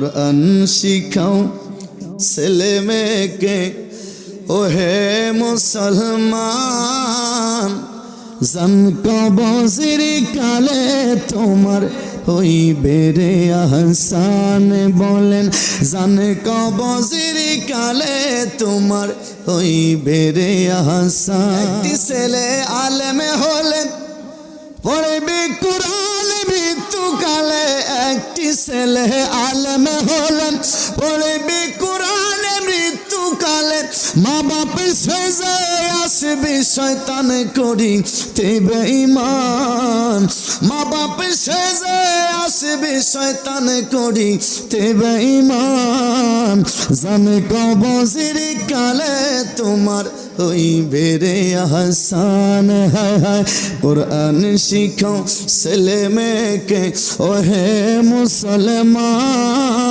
কুরআন শিখাও ছেলে মেয়েকে ওহে মুসলমান, জান কবজির কালে তোমার হইবে রে আহসান। বলেন জান কবজির কালে তোমার হইবে রে আহসান। একটি ছেলে আলেম হলেন পড়বে কুরআন মৃত্যুকালে, একটি ছেলে আলেম হলেন পড়বে কুরআন মৃত্যুকালে। মা বাপের সেজে আসবে শয়তান করিতে বেঈমান, মা বাপের সেজে আসবে শয়তান করিতে বেঈমান। জানে কবজির কালে তোমার হইবে রে আহসান। হায় হায় কুরআন শিখাও ছেলে মেয়েকে ওহে মুসলমান।